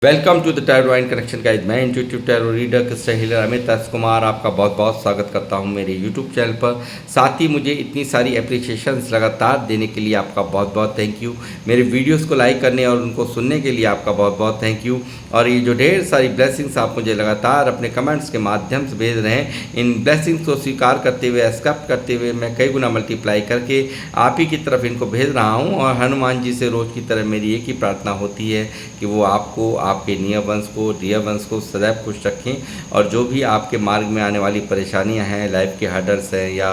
Welcome to the tarot wine connection guide. मैं intuitive tarot reader Krishna healer Amit Das Kumar आपका बहुत बहुत स्वागत करता हूं मेरे यूट्यूब चैनल पर। साथ ही मुझे इतनी सारी एप्रिसिएशंस लगातार देने के लिए आपका बहुत बहुत थैंक यू। मेरे वीडियोस को लाइक करने और उनको सुनने के लिए आपका बहुत बहुत थैंक यू। और ये जो ढेर सारी ब्लेसिंग्स आप मुझे लगातार अपने कमेंट्स के माध्यम से भेज रहे हैं, इन ब्लेसिंग्स को स्वीकार करते हुए, एक्सेप्ट करते हुए मैं कई गुना मल्टीप्लाई करके आप ही की तरफ इनको भेज रहा हूँ। और हनुमान जी से रोज़ की तरह मेरी एक ही प्रार्थना होती है कि वो आपको, आपके नियर वंश को, डियर वंश को सदैव खुश रखें। और जो भी आपके मार्ग में आने वाली परेशानियां हैं, लाइफ के हर्डल्स हैं या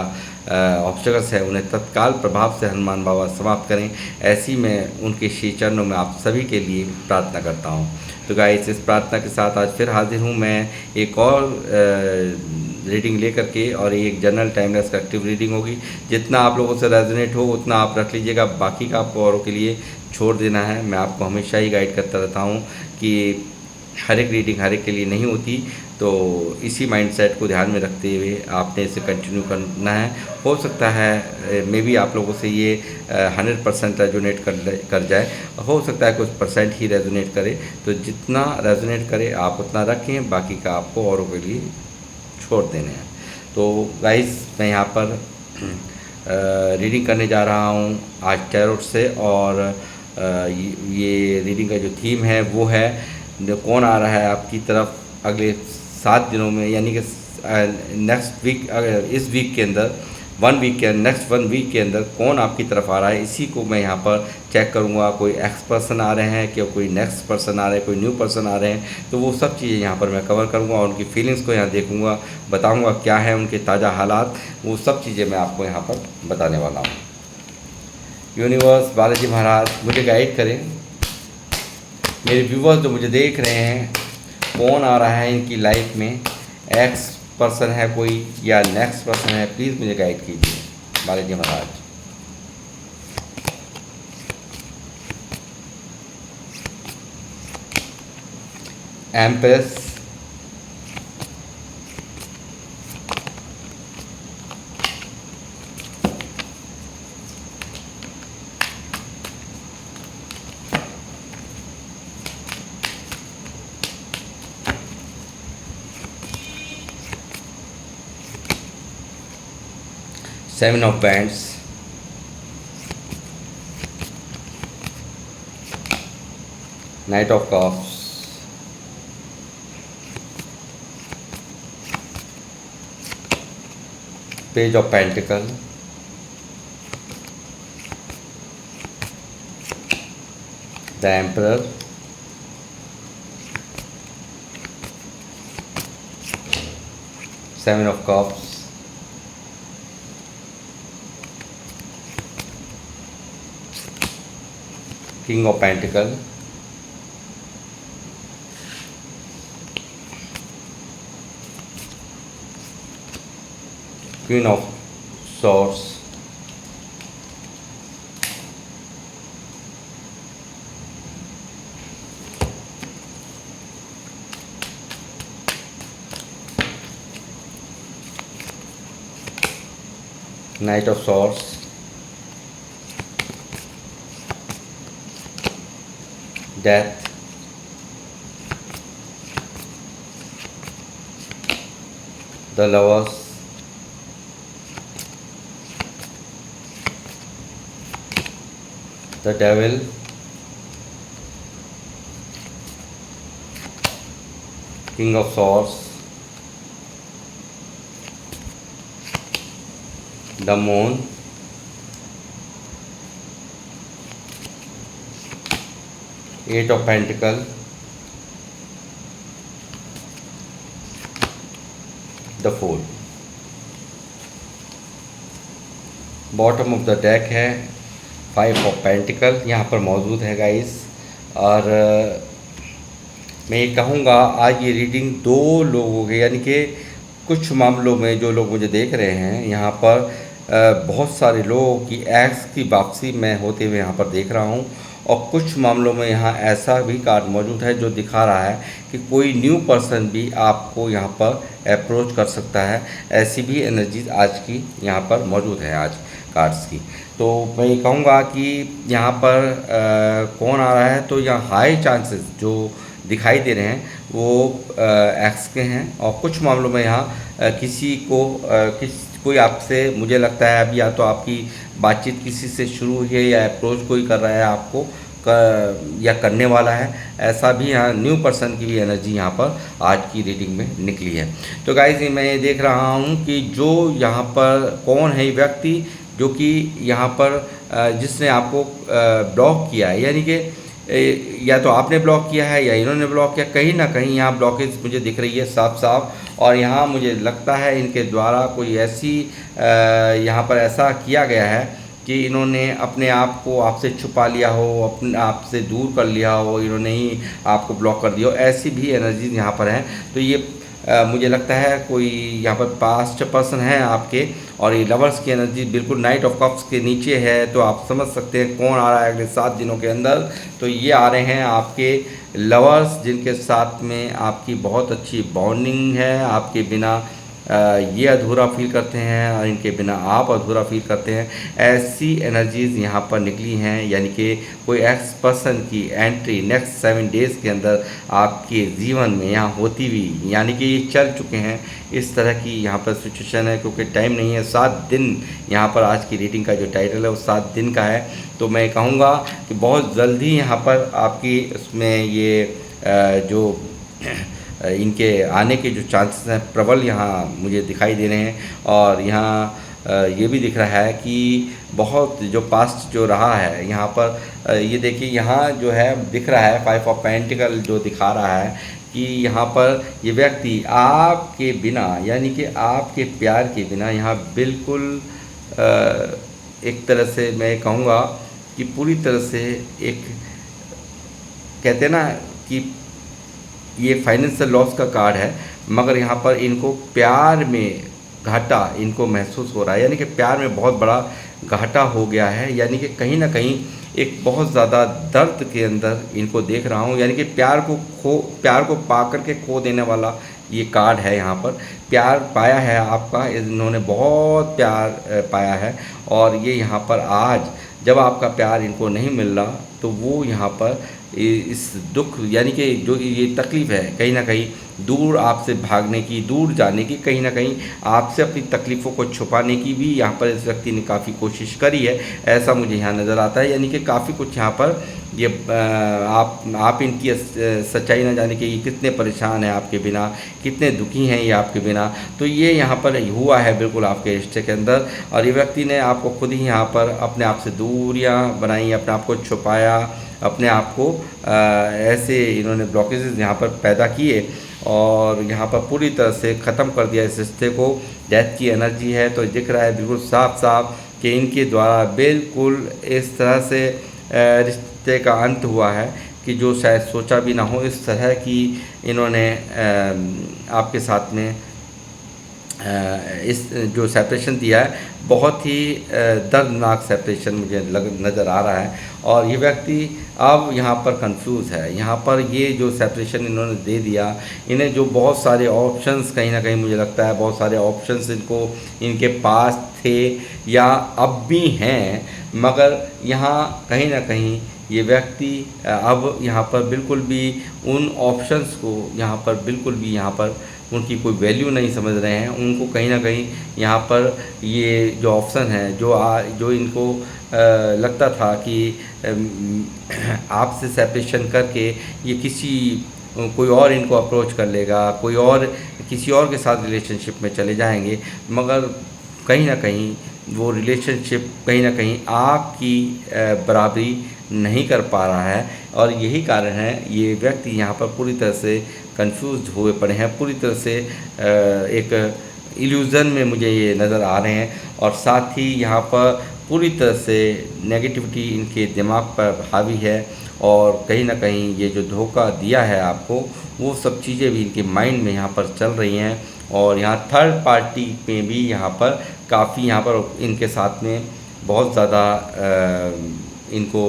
ऑब्स्टेकल्स हैं, उन्हें तत्काल प्रभाव से हनुमान बाबा समाप्त करें। ऐसी मैं उनके श्री चरणों में आप सभी के लिए प्रार्थना करता हूँ। तो गाइस, इस प्रार्थना के साथ आज फिर हाजिर हूँ मैं एक और रीडिंग लेकर के, और एक जनरल टाइमलेस कलेक्टिव रीडिंग होगी। जितना आप लोगों से रेजोनेट हो उतना आप रख लीजिएगा, बाकी का आपको औरों के लिए छोड़ देना है। मैं आपको हमेशा ही गाइड करता रहता हूँ कि हर एक रीडिंग हर एक के लिए नहीं होती, तो इसी माइंडसेट को ध्यान में रखते हुए आपने इसे कंटिन्यू करना है। हो सकता है मे बी आप लोगों से ये 100% रेजोनेट कर जाए, हो सकता है कुछ परसेंट ही रेजोनेट करे। तो जितना रेजोनेट करे आप उतना रखें, बाकी का आपको औरों के लिए छोड़ देने हैं। तो गाइस, मैं यहाँ पर रीडिंग करने जा रहा हूँ आज टैरोट से। और ये रीडिंग का जो थीम है वो है कौन आ रहा है आपकी तरफ अगले 7 दिनों में, यानी कि नेक्स्ट वीक, इस वीक के अंदर, नेक्स्ट 1 वीक के अंदर कौन आपकी तरफ आ रहा है। इसी को मैं यहाँ पर चेक करूँगा। कोई एक्स पर्सन आ रहे हैं, क्या कोई नेक्स्ट पर्सन आ रहे हैं, कोई न्यू पर्सन आ रहे हैं, तो वो सब चीज़ें यहाँ पर मैं कवर करूँगा और उनकी फीलिंग्स को यहाँ देखूँगा, बताऊँगा क्या है उनके ताज़ा हालात। वो सब चीज़ें मैं आपको यहाँ पर बताने वाला हूँ। यूनिवर्स, बालाजी महाराज मुझे गाइड करें। मेरे व्यूवर्स जो मुझे देख रहे हैं, कौन आ रहा है इनकी लाइफ में, एक्स पर्सन है कोई या नेक्स्ट पर्सन है, प्लीज़ मुझे गाइड कीजिए Balaji Maharaj. Empress, Seven of Wands, Knight of Cups, Page of Pentacles, the Emperor, Seven of Cups, King of Pentacles, Queen of Swords, Knight of Swords, Death, the Lovers, the Devil, King of Swords, the Moon, Eight of Pentacles, the Fool। Bottom of the deck है 5 of pentacle यहाँ पर मौजूद है guys. और मैं ये कहूँगा आज ये रीडिंग 2 लोगों के, यानी कि कुछ मामलों में जो लोग मुझे देख रहे हैं यहाँ पर, बहुत सारे लोगों की एक्स की वापसी मैं होते हुए यहाँ पर देख रहा हूँ। और कुछ मामलों में यहाँ ऐसा भी कार्ड मौजूद है जो दिखा रहा है कि कोई न्यू पर्सन भी आपको यहाँ पर अप्रोच कर सकता है। ऐसी भी एनर्जीज आज की यहाँ पर मौजूद है, आज कार्ड्स की। तो मैं ये कहूँगा कि यहाँ पर कौन आ रहा है, तो यहाँ हाई चांसेस जो दिखाई दे रहे हैं वो एक्स के हैं। और कुछ मामलों में यहाँ किसी को कोई आपसे, मुझे लगता है अभी या तो आपकी बातचीत किसी से शुरू हुई है या अप्रोच कोई कर रहा है आपको या करने वाला है, ऐसा भी यहाँ न्यू पर्सन की भी एनर्जी यहाँ पर आज की रीडिंग में निकली है। तो गाइस मैं ये देख रहा हूँ कि जो यहाँ पर कौन है व्यक्ति जो कि यहाँ पर जिसने आपको ब्लॉक किया है, यानी कि या तो आपने ब्लॉक किया है या इन्होंने ब्लॉक किया, कहीं ना कहीं यहाँ ब्लॉकेज मुझे दिख रही है साफ साफ। और यहाँ मुझे लगता है इनके द्वारा कोई ऐसी यहाँ पर ऐसा किया गया है कि इन्होंने अपने आप को आपसे छुपा लिया हो, अपने आप से दूर कर लिया हो, इन्होंने ही आपको ब्लॉक कर दिया हो, ऐसी भी एनर्जीज यहाँ पर हैं। तो ये मुझे लगता है कोई यहाँ पर पास्ट पर्सन है आपके, और ये लवर्स की एनर्जी बिल्कुल नाइट ऑफ कप्स के नीचे है। तो आप समझ सकते हैं कौन आ रहा है अगले 7 दिनों के अंदर। तो ये आ रहे हैं आपके लवर्स जिनके साथ में आपकी बहुत अच्छी बॉन्डिंग है, आपके बिना ये अधूरा फील करते हैं और इनके बिना आप अधूरा फील करते हैं। ऐसी एनर्जीज़ यहाँ पर निकली हैं, यानी कि कोई एक्स पर्सन की एंट्री नेक्स्ट 7 डेज़ के अंदर आपके जीवन में यहाँ होती हुई, यानी कि ये चल चुके हैं। इस तरह की यहाँ पर सिचुएशन है, क्योंकि टाइम नहीं है। 7 दिन यहाँ पर आज की रीडिंग का जो टाइटल है वो 7 दिन का है। तो मैं कहूँगा कि बहुत जल्दी यहाँ पर आपकी उसमें ये जो इनके आने के जो चांसेस हैं प्रबल यहाँ मुझे दिखाई दे रहे हैं। और यहाँ ये भी दिख रहा है कि बहुत जो पास्ट जो रहा है यहाँ पर ये देखिए, यहाँ जो है दिख रहा है 5 ऑफ पेंटिकल जो दिखा रहा है कि यहाँ पर ये व्यक्ति आपके बिना, यानी कि आपके प्यार के बिना यहाँ बिल्कुल एक तरह से मैं कहूँगा कि पूरी तरह से एक, कहते हैं ना कि ये फाइनेंशियल लॉस का कार्ड है, मगर यहाँ पर इनको प्यार में घाटा इनको महसूस हो रहा है, यानी कि प्यार में बहुत बड़ा घाटा हो गया है। यानी कि कहीं ना कहीं एक बहुत ज़्यादा दर्द के अंदर इनको देख रहा हूँ, यानी कि प्यार को पा कर के खो देने वाला ये कार्ड है। यहाँ पर प्यार पाया है आपका, इन्होंने बहुत प्यार पाया है, और ये यहाँ पर आज जब आपका प्यार इनको नहीं मिल रहा तो वो यहाँ पर इस दुख, यानी कि जो ये तकलीफ़ है कहीं ना कहीं दूर आपसे भागने की, दूर जाने की, कहीं ना कहीं आपसे अपनी तकलीफ़ों को छुपाने की भी यहाँ पर इस व्यक्ति ने काफ़ी कोशिश करी है, ऐसा मुझे यहाँ नज़र आता है। यानी कि काफ़ी कुछ यहाँ पर ये आप इनकी सच्चाई ना जाने कि ये कितने परेशान हैं आपके बिना, कितने दुखी हैं ये आपके बिना। तो ये यहाँ पर हुआ है बिल्कुल आपके रिश्ते के अंदर, और ये व्यक्ति ने आपको खुद ही यहाँ पर अपने आप से दूरियाँ बनाई, अपने आप को छुपाया, अपने आप को ऐसे इन्होंने ब्लॉकेजेस यहाँ पर पैदा किए और यहाँ पर पूरी तरह से ख़त्म कर दिया इस रिश्ते को। डेथ की एनर्जी है, तो दिख रहा है बिल्कुल साफ साफ कि इनके द्वारा बिल्कुल इस तरह से रिश्ते का अंत हुआ है कि जो शायद सोचा भी ना हो। इस तरह की इन्होंने आपके साथ में इस जो सेपरेशन दिया है, बहुत ही दर्दनाक सेपरेशन मुझे नज़र आ रहा है। और ये व्यक्ति अब यहाँ पर कंफ्यूज है। यहाँ पर ये जो सेपरेशन इन्होंने दे दिया, इन्हें जो बहुत सारे ऑप्शंस, कहीं ना कहीं मुझे लगता है बहुत सारे ऑप्शंस इनके पास थे या अब भी हैं, मगर यहाँ कहीं ना कहीं ये व्यक्ति अब यहाँ पर बिल्कुल भी उन ऑप्शंस को यहाँ पर बिल्कुल भी यहाँ पर उनकी कोई वैल्यू नहीं समझ रहे हैं। उनको कहीं ना कहीं यहाँ पर ये जो ऑप्शन है जो इनको लगता था कि आपसे सेपरेशन करके ये कोई और इनको अप्रोच कर लेगा, कोई और किसी और के साथ रिलेशनशिप में चले जाएंगे, मगर कहीं ना कहीं वो रिलेशनशिप कहीं ना कहीं आपकी बराबरी नहीं कर पा रहा है। और यही कारण है ये व्यक्ति यहाँ पर पूरी तरह से कंफ्यूज हुए पड़े हैं, पूरी तरह से एक इल्यूज़न में मुझे ये नज़र आ रहे हैं। और साथ ही यहाँ पर पूरी तरह से नेगेटिविटी इनके दिमाग पर हावी है, और कहीं ना कहीं ये जो धोखा दिया है आपको, वो सब चीज़ें भी इनके माइंड में यहाँ पर चल रही हैं। और यहाँ थर्ड पार्टी में भी यहाँ पर काफ़ी यहाँ पर इनके साथ में बहुत ज़्यादा इनको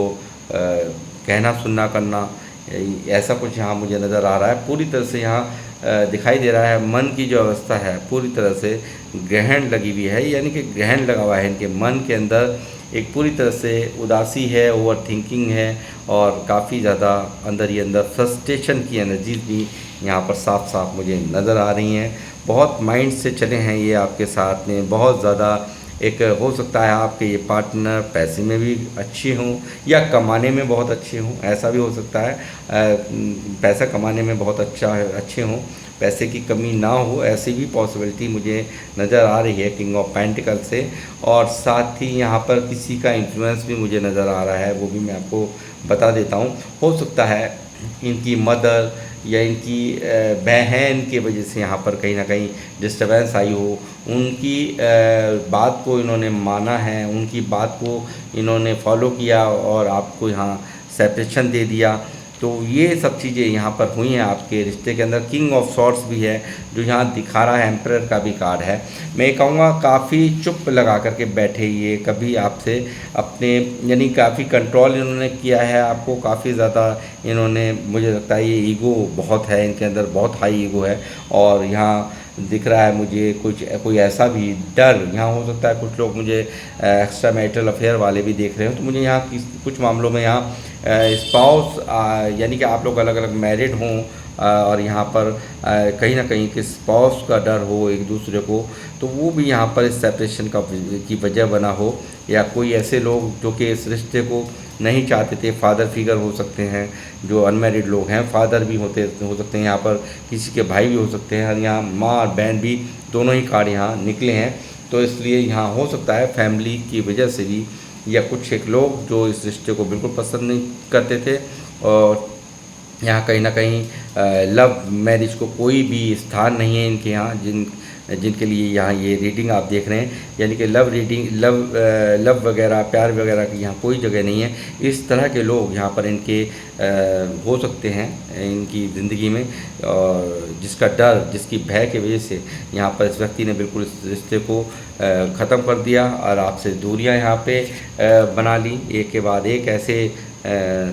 कहना सुनना करना, ऐसा कुछ यहाँ मुझे नज़र आ रहा है। पूरी तरह से यहाँ दिखाई दे रहा है मन की जो अवस्था है पूरी तरह से ग्रहण लगी हुई है, यानी कि ग्रहण लगा हुआ है इनके मन के अंदर। एक पूरी तरह से उदासी है, ओवर थिंकिंग है और काफ़ी ज़्यादा अंदर ही अंदर फ्रस्ट्रेशन की एनर्जीज भी यहाँ पर साफ साफ मुझे नज़र आ रही हैं। बहुत माइंड से चले हैं ये आपके साथ में, बहुत ज़्यादा एक हो सकता है आपके ये पार्टनर पैसे में भी अच्छे हों या कमाने में बहुत अच्छे हों, ऐसा भी हो सकता है। पैसा कमाने में बहुत अच्छे हों, पैसे की कमी ना हो, ऐसी भी पॉसिबिलिटी मुझे नज़र आ रही है किंग ऑफ पेंटिकल से। और साथ ही यहाँ पर किसी का इन्फ्लुएंस भी मुझे नज़र आ रहा है, वो भी मैं आपको बता देता हूँ। हो सकता है इनकी मदर या इनकी बहन की वजह से यहाँ पर कहीं ना कहीं डिस्टर्बेंस आई हो, उनकी बात को इन्होंने माना है, उनकी बात को इन्होंने फॉलो किया और आपको यहाँ सेपरेशन दे दिया। तो ये सब चीज़ें यहाँ पर हुई हैं आपके रिश्ते के अंदर। किंग ऑफ सॉर्ड्स भी है जो यहाँ दिखा रहा है, एम्परर का भी कार्ड है। मैं ये कहूँगा काफ़ी चुप लगा करके बैठे ये, कभी आपसे अपने यानी काफ़ी कंट्रोल इन्होंने किया है आपको, काफ़ी ज़्यादा इन्होंने, मुझे लगता है ये ईगो बहुत है इनके अंदर, बहुत हाई ईगो है। और यहाँ दिख रहा है मुझे कोई ऐसा भी डर यहाँ हो सकता है। कुछ लोग मुझे एक्स्ट्रा मैरिटल अफेयर वाले भी देख रहे हो, तो मुझे यहाँ कुछ मामलों में यहाँ स्पाउस यानी कि आप लोग अलग अलग मैरिड हों और यहाँ पर कहीं ना कहीं कि स्पाउस का डर हो एक दूसरे को, तो वो भी यहाँ पर इस सेपरेशन की वजह बना हो। या कोई ऐसे लोग जो कि इस रिश्ते को नहीं चाहते थे, फादर फिगर हो सकते हैं, जो अनमैरिड लोग हैं, फादर भी हो सकते हैं, यहाँ पर किसी के भाई भी हो सकते हैं, यहाँ माँ और बहन भी, दोनों ही कार्ड यहाँ निकले हैं। तो इसलिए यहाँ हो सकता है फैमिली की वजह से भी, या कुछ एक लोग जो इस रिश्ते को बिल्कुल पसंद नहीं करते थे और यहाँ कहीं ना कहीं लव मैरिज को कोई भी स्थान नहीं है इनके यहाँ, जिनके लिए यहाँ ये रीडिंग आप देख रहे हैं, यानी कि लव वगैरह, प्यार वगैरह की यहाँ कोई जगह नहीं है। इस तरह के लोग यहाँ पर इनके हो सकते हैं इनकी ज़िंदगी में, और जिसका डर, जिसकी भय की वजह से यहाँ पर इस व्यक्ति ने बिल्कुल इस रिश्ते को ख़त्म कर दिया और आपसे दूरियाँ यहाँ पे बना ली, एक के बाद एक ऐसे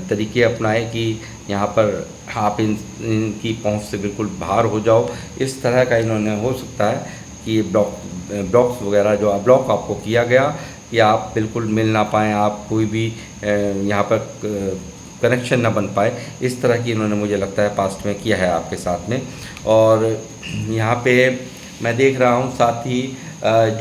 तरीके अपनाए कि यहाँ पर आप इनकी पहुँच से बिल्कुल बाहर हो जाओ। इस तरह का इन्होंने, हो सकता है कि ये ब्लॉक्स वगैरह जो ब्लॉक आपको किया गया कि आप बिल्कुल मिल ना पाएँ, आप कोई भी यहाँ पर कनेक्शन ना बन पाए, इस तरह की इन्होंने, मुझे लगता है, पास्ट में किया है आपके साथ में। और यहाँ पे मैं देख रहा हूँ साथ ही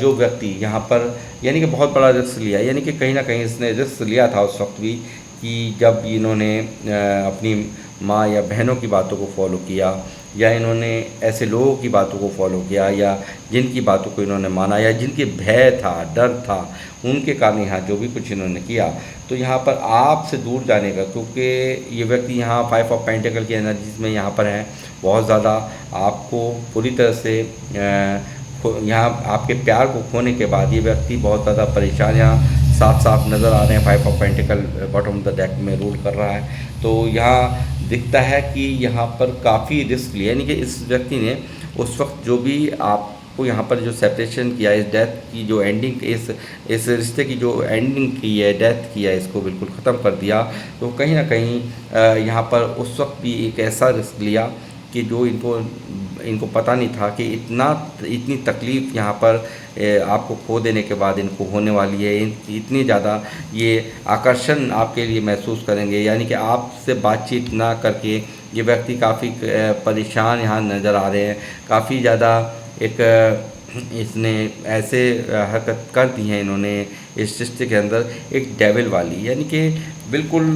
जो व्यक्ति यहाँ पर यानी कि बहुत बड़ा रिस्क लिया, यानी कि कहीं ना कहीं इसने रिस्क लिया था उस वक्त भी कि जब इन्होंने अपनी माँ या बहनों की बातों को फॉलो किया, या इन्होंने ऐसे लोगों की बातों को फॉलो किया, या जिनकी बातों को इन्होंने माना, या जिनके भय था, डर था, उनके कारण यहाँ जो भी कुछ इन्होंने किया। तो यहाँ पर आपसे दूर जाने का, क्योंकि ये व्यक्ति यहाँ 5 ऑफ पेंटिकल की एनर्जीज में यहाँ पर है, बहुत ज़्यादा आपको पूरी तरह से यहाँ आपके प्यार को खोने के बाद ये व्यक्ति बहुत ज़्यादा परेशान यहाँ साफ साफ नज़र आ रहे हैं। 5 of pentacle bottom of the deck में रूल कर रहा है। तो यहाँ दिखता है कि यहाँ पर काफ़ी रिस्क लिया, यानी कि इस व्यक्ति ने उस वक्त जो भी आपको यहाँ पर जो सेपरेशन किया, इस डेथ की जो एंडिंग, इस रिश्ते की जो एंडिंग की है, डेथ की है, इसको बिल्कुल ख़त्म कर दिया। तो कहीं ना कहीं यहाँ पर उस वक्त भी एक ऐसा रिस्क लिया कि जो इनको पता नहीं था कि इतनी तकलीफ़ यहाँ पर आपको खो देने के बाद इनको होने वाली है। इतनी ज़्यादा ये आकर्षण आपके लिए महसूस करेंगे, यानी कि आपसे बातचीत ना करके ये व्यक्ति काफ़ी परेशान यहाँ नज़र आ रहे हैं। काफ़ी ज़्यादा एक इसने ऐसे हरकत कर दी है इन्होंने इस रिश्ते के अंदर, एक डेविल वाली, यानी कि बिल्कुल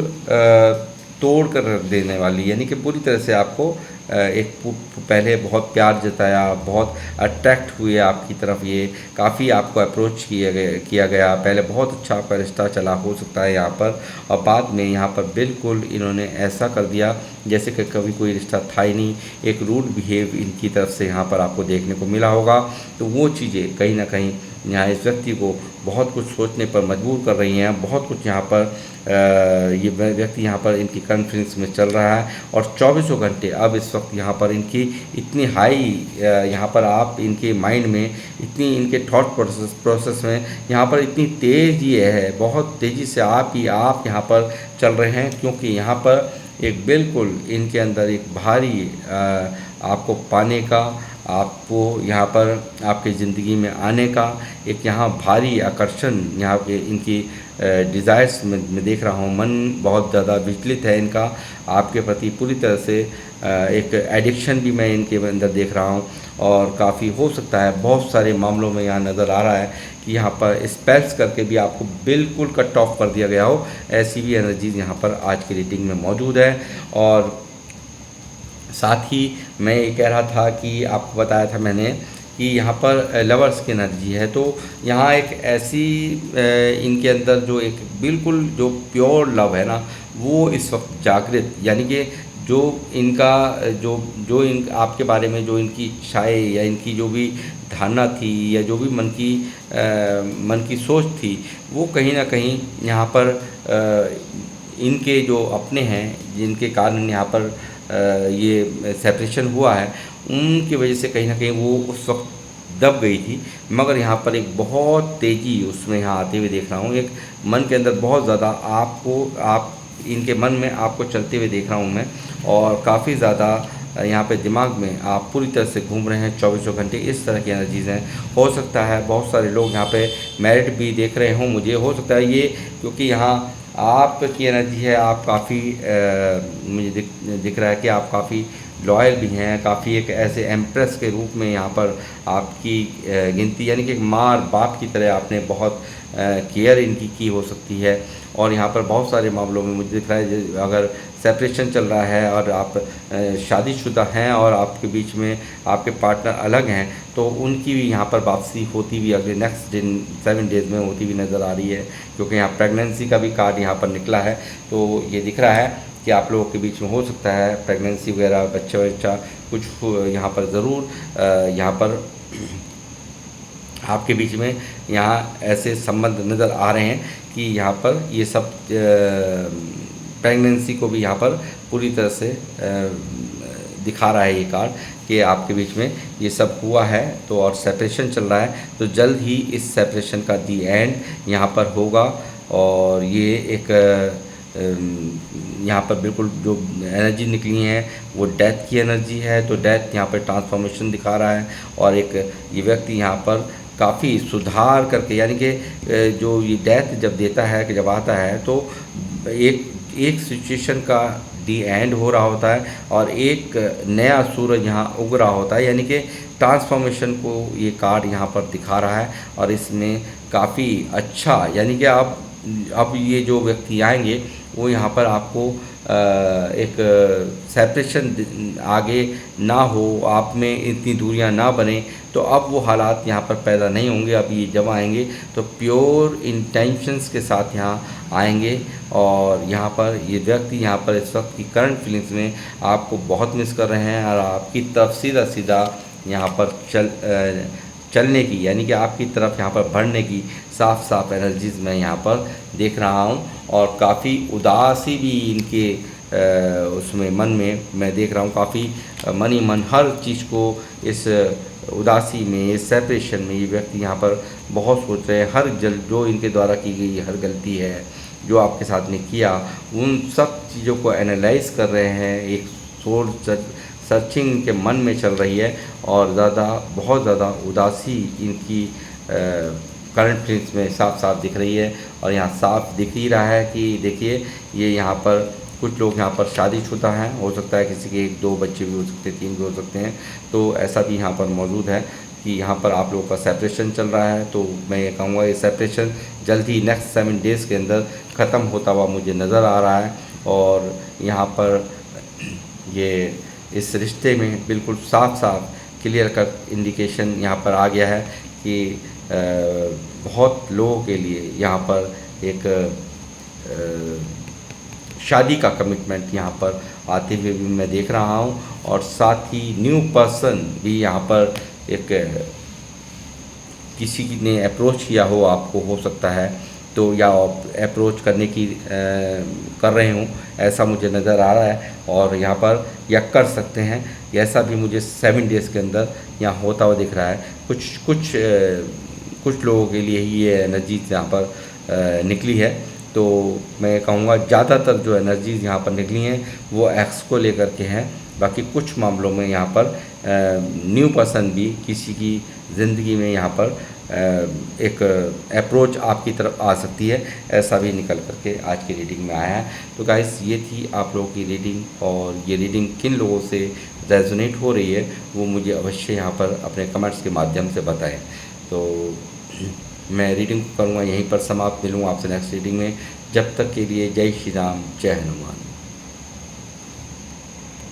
तोड़ कर रख देने वाली, यानी कि पूरी तरह से आपको एक पहले बहुत प्यार जताया, बहुत अट्रैक्ट हुए आपकी तरफ, ये काफ़ी आपको अप्रोच किया गया, पहले बहुत अच्छा आपका रिश्ता चला हो सकता है यहाँ पर, और बाद में यहाँ पर बिल्कुल इन्होंने ऐसा कर दिया जैसे कि कभी कोई रिश्ता था ही नहीं। एक रूड बिहेव इनकी तरफ से यहाँ पर आपको देखने को मिला होगा। तो वो चीज़ें कहीं ना कहीं यहाँ इस व्यक्ति को बहुत कुछ सोचने पर मजबूर कर रही हैं। बहुत कुछ यहाँ पर ये व्यक्ति यहाँ पर इनकी कॉन्फ्रेंस में चल रहा है, और 24 घंटे अब इस वक्त यहाँ पर इनकी इतनी हाई, यहाँ पर आप इनके माइंड में इतनी, इनके थॉट प्रोसेस में यहाँ पर इतनी तेज़ ये है, बहुत तेज़ी से आप यहाँ पर चल रहे हैं, क्योंकि यहाँ पर एक बिल्कुल इनके अंदर एक भारी आपको पाने का, आपको यहाँ पर आपकी ज़िंदगी में आने का एक यहाँ भारी आकर्षण यहाँ पे इनकी डिज़ायर्स में देख रहा हूँ। मन बहुत ज़्यादा विचलित है इनका आपके प्रति, पूरी तरह से एक एडिक्शन भी मैं इनके अंदर देख रहा हूँ। और काफ़ी हो सकता है बहुत सारे मामलों में यहाँ नज़र आ रहा है कि यहाँ पर स्पेल्स करके भी आपको बिल्कुल कट ऑफ कर दिया गया हो, ऐसी भी एनर्जीज़ यहाँ पर आज की रीडिंग में मौजूद है। और साथ ही मैं ये कह रहा था कि आपको बताया था मैंने कि यहाँ पर लवर्स की एनर्जी है, तो यहाँ एक ऐसी इनके अंदर जो एक बिल्कुल जो प्योर लव है ना, वो इस वक्त जागृत, यानी कि जो इनका जो जो इन आपके बारे में जो इनकी इच्छाएँ या इनकी जो भी धारणा थी या जो भी मन की सोच थी, वो कहीं ना कहीं यहाँ पर इनके जो अपने हैं जिनके कारण यहाँ पर ये सेपरेशन हुआ है, उनकी वजह से कहीं ना कहीं वो उस वक्त दब गई थी। मगर यहाँ पर एक बहुत तेज़ी उसमें यहाँ आते हुए देख रहा हूँ, एक मन के अंदर बहुत ज़्यादा आप इनके मन में आपको चलते हुए देख रहा हूँ मैं। और काफ़ी ज़्यादा यहाँ पे दिमाग में आप पूरी तरह से घूम रहे हैं चौबीसों घंटे, इस तरह की एनर्जीज़ हैं। हो सकता है बहुत सारे लोग यहाँ पे मैरिड भी देख रहे हों मुझे, हो सकता है ये, क्योंकि यहाँ आपकी एनर्जी है, आप काफ़ी मुझे दिख रहा है कि आप काफ़ी लॉयल भी हैं, काफ़ी एक ऐसे एम्प्रेस के रूप में यहाँ पर आपकी गिनती, यानी कि एक माँ और बाप की तरह आपने बहुत केयर इनकी की हो सकती है। और यहाँ पर बहुत सारे मामलों में मुझे दिख रहा है अगर सेपरेशन चल रहा है और आप शादीशुदा हैं और आपके बीच में आपके पार्टनर अलग हैं, तो उनकी भी यहाँ पर वापसी होती हुई अगले नेक्स्ट दिन 7 डेज़ में होती हुई नज़र आ रही है। क्योंकि यहाँ प्रेगनेंसी का भी कार्ड यहाँ पर निकला है, तो ये दिख रहा है कि आप लोगों के बीच में हो सकता है प्रेगनेंसी वगैरह, बच्चा कुछ यहाँ पर ज़रूर यहाँ पर आपके बीच में यहाँ ऐसे संबंध नज़र आ रहे हैं कि यहाँ पर ये सब प्रेगनेंसी को भी यहाँ पर पूरी तरह से दिखा रहा है ये कार्ड कि आपके बीच में ये सब हुआ है। तो और सेपरेशन चल रहा है, तो जल्द ही इस सेपरेशन का दी एंड यहाँ पर होगा। और ये एक यहाँ पर बिल्कुल जो एनर्जी निकली है वो डेथ की एनर्जी है, तो डेथ यहाँ पर ट्रांसफॉर्मेशन दिखा रहा है। और एक ये व्यक्ति यहाँ पर काफ़ी सुधार करके, यानी कि जो ये डेथ जब देता है कि जब आता है, तो एक सिचुएशन का दी एंड हो रहा होता है और एक नया सूरज यहाँ उग रहा होता है, यानी कि ट्रांसफॉर्मेशन को ये कार्ड यहाँ पर दिखा रहा है। और इसमें काफ़ी अच्छा, यानी कि अब ये जो व्यक्ति आएंगे वो यहाँ पर आपको एक सेपरेशन आगे ना हो, आप में इतनी दूरियां ना बने, तो अब वो हालात यहाँ पर पैदा नहीं होंगे। अब ये जब आएंगे तो प्योर इंटेंशंस के साथ यहाँ आएंगे। और यहाँ पर ये व्यक्ति यहाँ पर इस वक्त की करंट फीलिंग्स में आपको बहुत मिस कर रहे हैं और आपकी तरफ सीधा यहाँ पर चलने की, यानी कि आपकी तरफ यहाँ पर बढ़ने की साफ एनर्जीज़ मैं यहाँ पर देख रहा हूँ। और काफ़ी उदासी भी इनके उसमें मन में मैं देख रहा हूँ, काफ़ी मन ही मन हर चीज़ को इस उदासी में, इस सेपरेशन में ये व्यक्ति यहाँ पर बहुत सोच रहे हैं। हर जो इनके द्वारा की गई हर गलती है जो आपके साथ ने किया, उन सब चीज़ों को एनालाइज कर रहे हैं। एक सोल सर्चिंग इनके मन में चल रही है और बहुत ज़्यादा उदासी इनकी करंट फीलिंग्स में साफ दिख रही है। और यहाँ साफ दिख ही रहा है कि देखिए ये यहाँ पर कुछ लोग यहाँ पर शादीशुदा हैं, हो सकता है किसी के 1-2 बच्चे भी हो सकते हैं, 3 भी हो सकते हैं, तो ऐसा भी यहाँ पर मौजूद है कि यहाँ पर आप लोगों का सेपरेशन चल रहा है। तो मैं ये कहूँगा ये सेपरेशन जल्द ही नेक्स्ट 7 डेज़ के अंदर ख़त्म होता हुआ मुझे नज़र आ रहा है। और यहाँ पर ये इस रिश्ते में बिल्कुल साफ क्लियर कट इंडिकेशन यहाँ पर आ गया है कि बहुत लोगों के लिए यहाँ पर एक शादी का कमिटमेंट यहाँ पर आते हुए भी मैं देख रहा हूँ। और साथ ही न्यू पर्सन भी यहाँ पर एक किसी ने अप्रोच किया हो आपको, हो सकता है, तो या अप्रोच करने की कर रहे हूँ, ऐसा मुझे नज़र आ रहा है। और यहाँ पर या कर सकते हैं, ऐसा भी मुझे 7 डेज़ के अंदर यहाँ होता हुआ दिख रहा है। कुछ लोगों के लिए ही ये एनर्जीज यहाँ पर निकली है। तो मैं कहूँगा ज़्यादातर जो एनर्जीज़ यहाँ पर निकली हैं वो एक्स को लेकर के हैं। बाकी कुछ मामलों में यहाँ पर न्यू पर्सन भी किसी की ज़िंदगी में यहाँ पर एक अप्रोच आपकी तरफ आ सकती है, ऐसा भी निकल करके आज की रीडिंग में आया है। तो गाइस ये थी आप लोगों की रीडिंग, और ये रीडिंग किन लोगों से रेजोनेट हो रही है वो मुझे अवश्य यहाँ पर अपने कमेंट्स के माध्यम से बताएं। तो मैं रीडिंग करूँगा यहीं पर समाप्त, मिलूँगा आपसे नेक्स्ट रीडिंग में। जब तक के लिए जय श्री राम, जय हनुमान।